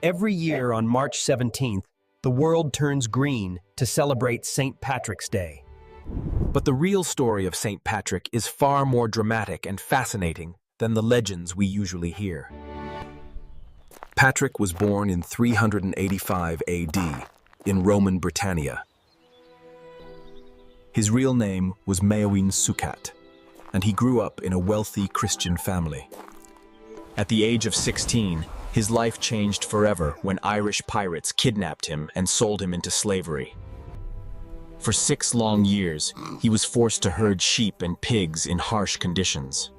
Every year on March 17th, the world turns green to celebrate St. Patrick's Day. But the real story of St. Patrick is far more dramatic and fascinating than the legends we usually hear. Patrick was born in 385 AD in Roman Britannia. His real name was Maewyn Succat, and he grew up in a wealthy Christian family. At the age of 16, his life changed forever when Irish pirates kidnapped him and sold him into slavery. For 6 long years, he was forced to herd sheep and pigs in harsh conditions,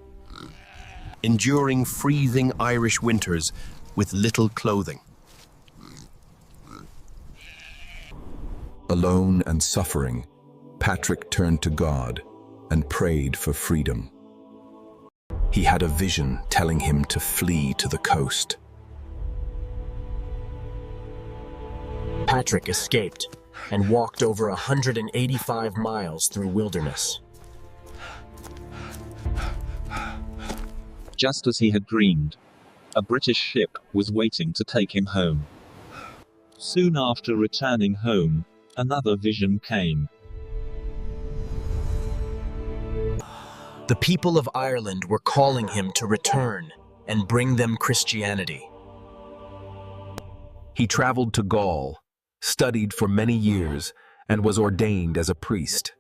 enduring freezing Irish winters with little clothing. Alone and suffering, Patrick turned to God and prayed for freedom. He had a vision telling him to flee to the coast. Patrick escaped and walked over 185 miles through wilderness. Just as he had dreamed, a British ship was waiting to take him home. Soon after returning home, another vision came. The people of Ireland were calling him to return and bring them Christianity. He traveled to Gaul, studied for many years, and was ordained as a priest.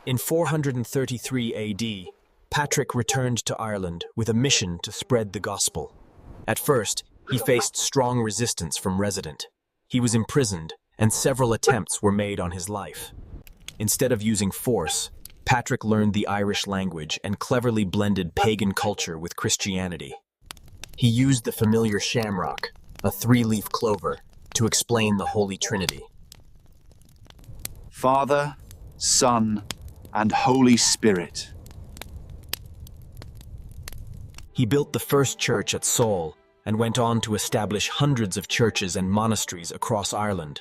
In 433 AD, Patrick returned to Ireland with a mission to spread the gospel. At first, he faced strong resistance from residents. He was imprisoned, and several attempts were made on his life. Instead of using force, Patrick learned the Irish language and cleverly blended pagan culture with Christianity. He used the familiar shamrock, a 3-leaf clover, to explain the Holy Trinity. Father, Son, and Holy Spirit. He built the first church at Seoul and went on to establish hundreds of churches and monasteries across Ireland.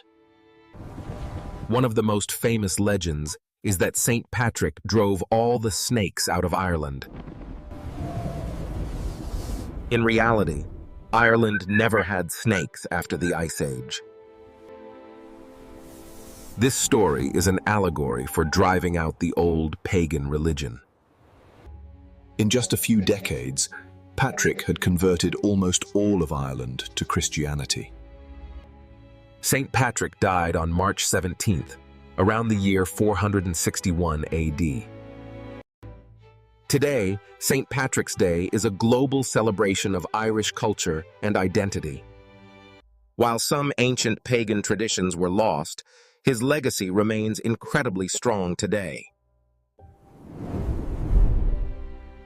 One of the most famous legends is that St. Patrick drove all the snakes out of Ireland. In reality, Ireland never had snakes after the Ice Age. This story is an allegory for driving out the old pagan religion. In just a few decades, Patrick had converted almost all of Ireland to Christianity. St. Patrick died on March 17th, around the year 461 AD. Today, St. Patrick's Day is a global celebration of Irish culture and identity. While some ancient pagan traditions were lost, his legacy remains incredibly strong today.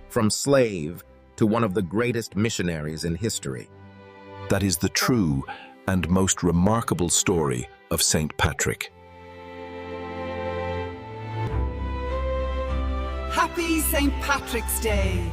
From slave to one of the greatest missionaries in history. That is the true and most remarkable story of St. Patrick. Happy St. Patrick's Day!